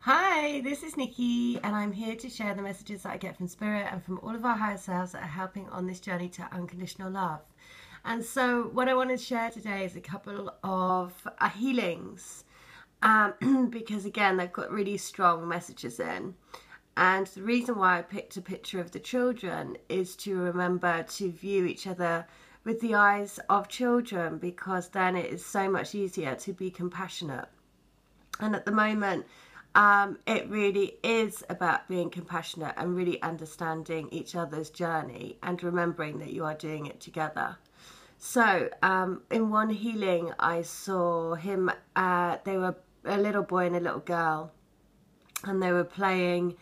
Hi, this is Nikki, and I'm here to share the messages that I get from Spirit and from all of our higher selves that are helping on this journey to unconditional love. And so, what I want to share today is a couple of healings, because again, they've got really strong messages in. And the reason why I picked a picture of the children is to remember to view each other with the eyes of children, because then it is so much easier to be compassionate. And at the moment, it really is about being compassionate and really understanding each other's journey and remembering that you are doing it together. So in one healing, I saw him, they were a little boy and a little girl, and they were playing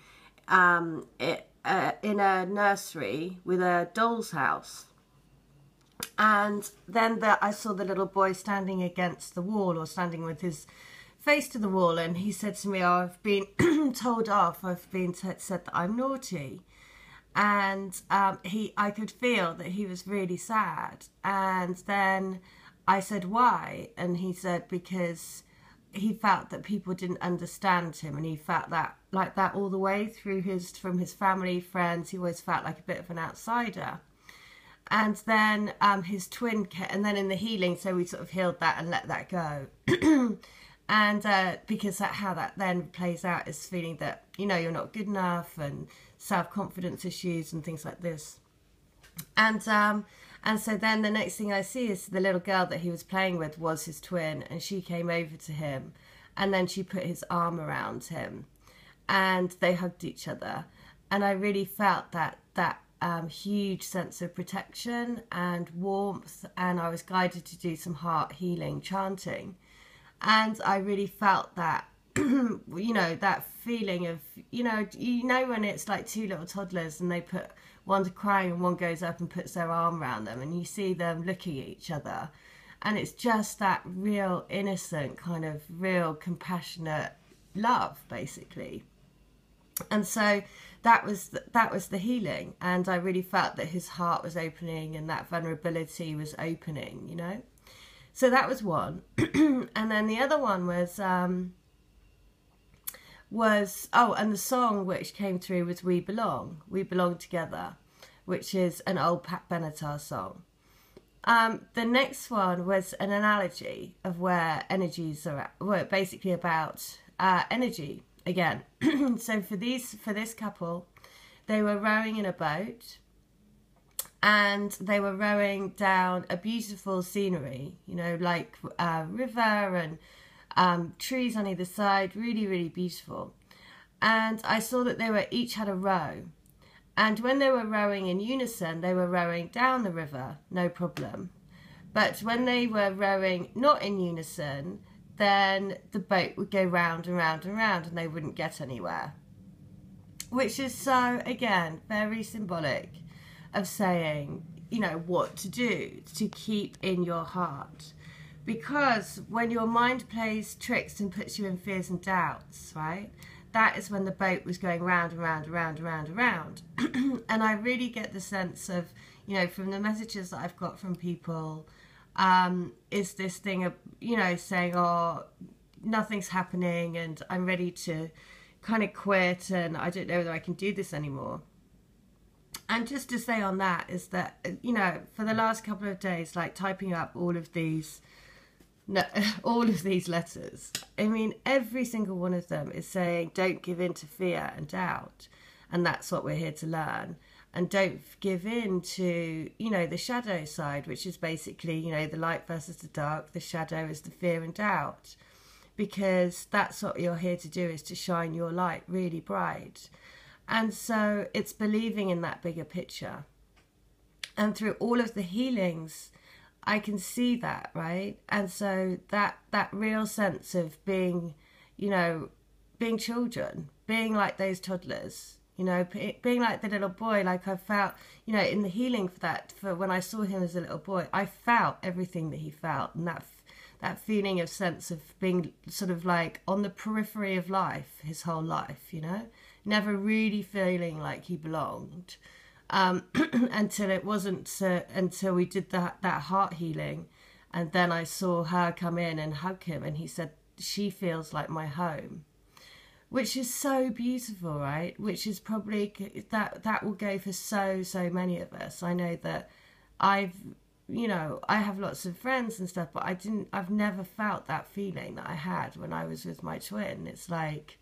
in a nursery with a doll's house. And then I saw the little boy standing against the wall, or standing with his face to the wall, and he said to me, "Oh, I've been told off. I've been said that I'm naughty." And I could feel that he was really sad. And then I said, "Why?" And he said because he felt that people didn't understand him, and he felt that like that all the way through from his family, friends. He always felt like a bit of an outsider. And then his twin, and then in the healing, so we sort of healed that and let that go. And because how that then plays out is feeling that, you're not good enough, and self-confidence issues and things like this. And so then the next thing I see is the little girl that he was playing with was his twin, and she came over to him, and then she put his arm around him, and they hugged each other. And I really felt that huge sense of protection and warmth, and I was guided to do some heart healing chanting. And I really felt that, that feeling of, when it's like two little toddlers and one's crying and one goes up and puts their arm around them, and you see them looking at each other. And it's just that real innocent kind of real compassionate love, basically. And so that was the healing. And I really felt that his heart was opening and that vulnerability was opening, So that was one. And then the other one was and the song which came through was We Belong Together, which is an old Pat Benatar song. The next one was an analogy of where energies are at, well, basically about energy again. So for this couple, they were rowing in a boat, and they were rowing down a beautiful scenery, like a river and trees on either side, really, really beautiful. And I saw that they each had a row. And when they were rowing in unison, they were rowing down the river, no problem. But when they were rowing not in unison, then the boat would go round and round and round, and they wouldn't get anywhere. Which is so, again, very symbolic of saying, what to do to keep in your heart. Because when your mind plays tricks and puts you in fears and doubts, right, that is when the boat was going round and round and round and round and round. And I really get the sense of, from the messages that I've got from people, is this thing of, saying, "Oh, nothing's happening and I'm ready to kind of quit and I don't know whether I can do this anymore." And just to say on that is that, for the last couple of days, like typing up all of these letters, I mean, every single one of them is saying, don't give in to fear and doubt. And that's what we're here to learn. And don't give in to, the shadow side, which is basically, the light versus the dark. The shadow is the fear and doubt. Because that's what you're here to do, is to shine your light really bright. And so it's believing in that bigger picture. And through all of the healings, I can see that, right? And so that real sense of being, being children, being like those toddlers, being like the little boy, like I felt, in the healing for when I saw him as a little boy, I felt everything that he felt. And that feeling of sense of being sort of like on the periphery of life, his whole life, never really feeling like he belonged, until it wasn't, until we did that heart healing. And then I saw her come in and hug him, and he said, "She feels like my home." which is so beautiful, right? Which is probably that will go for so many of us. I know that I've, I have lots of friends and stuff, but I've never felt that feeling that I had when I was with my twin. It's like,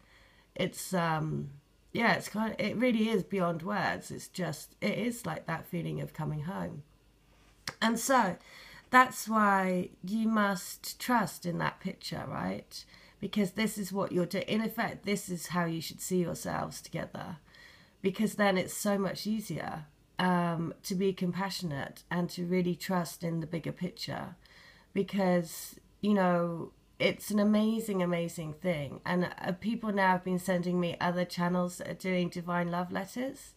it's yeah, it's kind of, it really is beyond words. It's just, it is like that feeling of coming home. And so that's why you must trust in that picture, right? Because this is what you're doing. In effect, this is how you should see yourselves together, because then it's so much easier to be compassionate and to really trust in the bigger picture, because, it's an amazing thing. And people now have been sending me other channels that are doing divine love letters.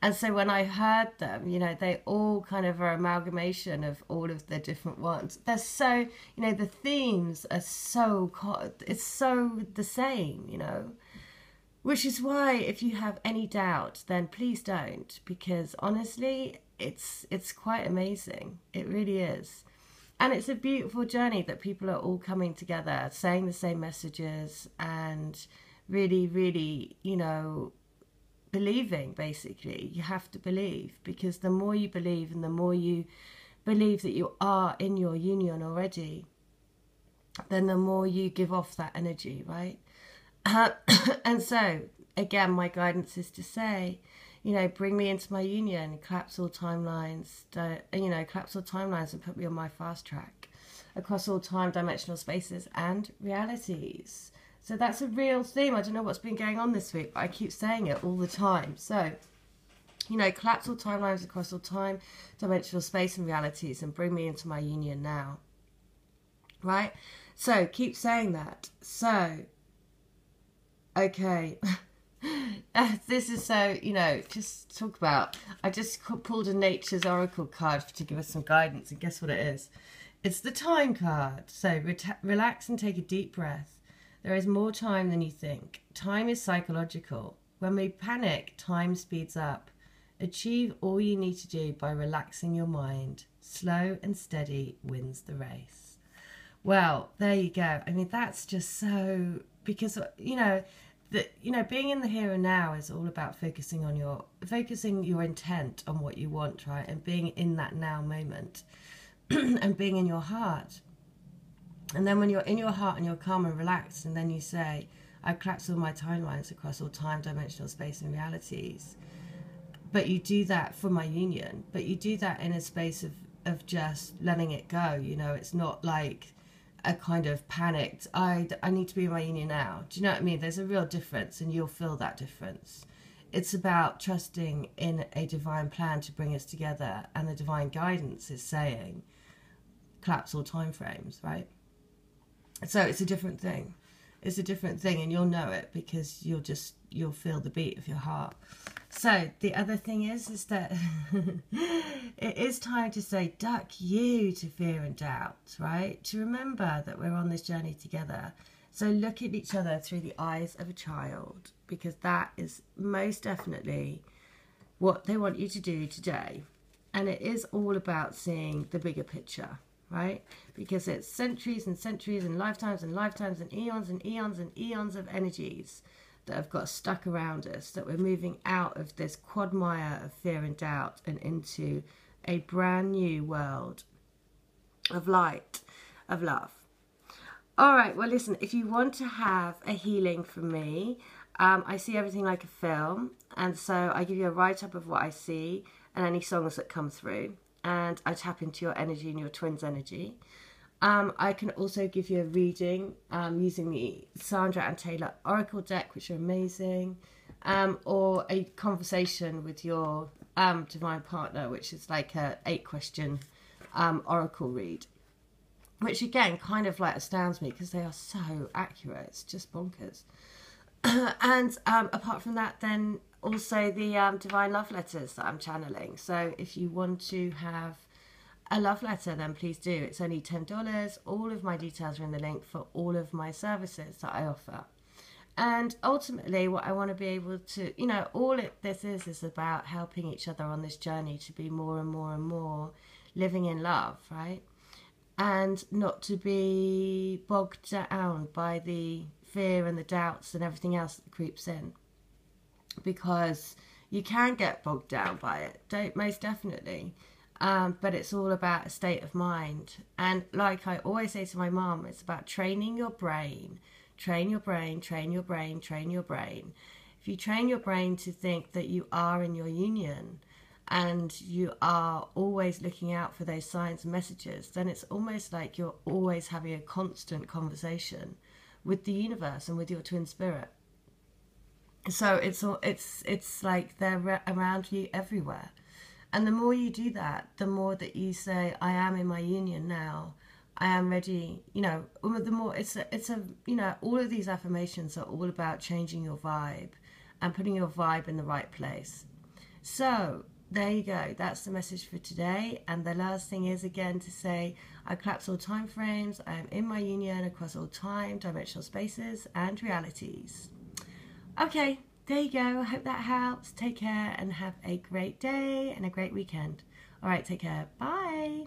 And so when I heard them, they all kind of are amalgamation of all of the different ones. They're so, the themes are so, it's so the same, Which is why if you have any doubt, then please don't. Because honestly, it's quite amazing. It really is. And it's a beautiful journey that people are all coming together, saying the same messages and really, believing, basically. You have to believe, because the more you believe and the more you believe that you are in your union already, then the more you give off that energy, right? And so, again, my guidance is to say, bring me into my union, collapse all timelines, collapse all timelines and put me on my fast track across all time, dimensional spaces and realities. So that's a real theme. I don't know what's been going on this week, but I keep saying it all the time. So, collapse all timelines across all time, dimensional space and realities, and bring me into my union now. Right? So, keep saying that. So, okay. This is so, just talk about, I just pulled a Nature's Oracle card to give us some guidance, and guess what it is? It's the time card. So, relax and take a deep breath. There is more time than you think. Time is psychological. When we panic, time speeds up. Achieve all you need to do by relaxing your mind. Slow and steady wins the race. Well, there you go. I mean, that's just so, because, being in the here and now is all about focusing your intent on what you want, right? And being in that now moment and being in your heart. And then when you're in your heart and you're calm and relaxed, and then you say, I collapse all my timelines across all time, dimensional space and realities. But you do that for my union. But you do that in a space of just letting it go. It's not like a kind of panicked, I need to be in my union now. Do you know what I mean? There's a real difference, and you'll feel that difference. It's about trusting in a divine plan to bring us together. And the divine guidance is saying, collapse all time frames, right? So it's a different thing. It's a different thing, and you'll know it because you'll feel the beat of your heart. So the other thing is that it is time to say, duck you to fear and doubt, right? To remember that we're on this journey together. So look at each other through the eyes of a child, because that is most definitely what they want you to do today. And it is all about seeing the bigger picture. Right? Because it's centuries and centuries and lifetimes and lifetimes and eons and eons and eons of energies that have got stuck around us, that we're moving out of this quagmire of fear and doubt and into a brand new world of light, of love. All right, well, listen, if you want to have a healing from me, I see everything like a film, and so I give you a write-up of what I see and any songs that come through. And I tap into your energy and your twin's energy. I can also give you a reading using the Sandra and Taylor Oracle deck, which are amazing, or a conversation with your divine partner, which is like a 8-question Oracle read, which again kind of like astounds me because they are so accurate. It's just bonkers. And apart from that, then also the divine love letters that I'm channeling. So if you want to have a love letter, then please do. It's only $10. All of my details are in the link for all of my services that I offer. And ultimately what I want to be able to, this is about helping each other on this journey to be more and more and more living in love, right? And not to be bogged down by the fear and the doubts and everything else that creeps in, because you can get bogged down by it, most definitely. But it's all about a state of mind. And like I always say to my mom, it's about training your brain. Train your brain, train your brain, train your brain. If you train your brain to think that you are in your union and you are always looking out for those signs and messages, then it's almost like you're always having a constant conversation with the universe and with your twin spirit. So it's like they're around you everywhere. And the more you do that, the more that you say, I am in my union now, I am ready, the more it's a all of these affirmations are all about changing your vibe and putting your vibe in the right place. So there you go, that's the message for today. And the last thing is, again, to say I collapse all time frames, I am in my union across all time, dimensional spaces and realities. Okay, there you go. I hope that helps. Take care and have a great day and a great weekend. All right, take care. Bye.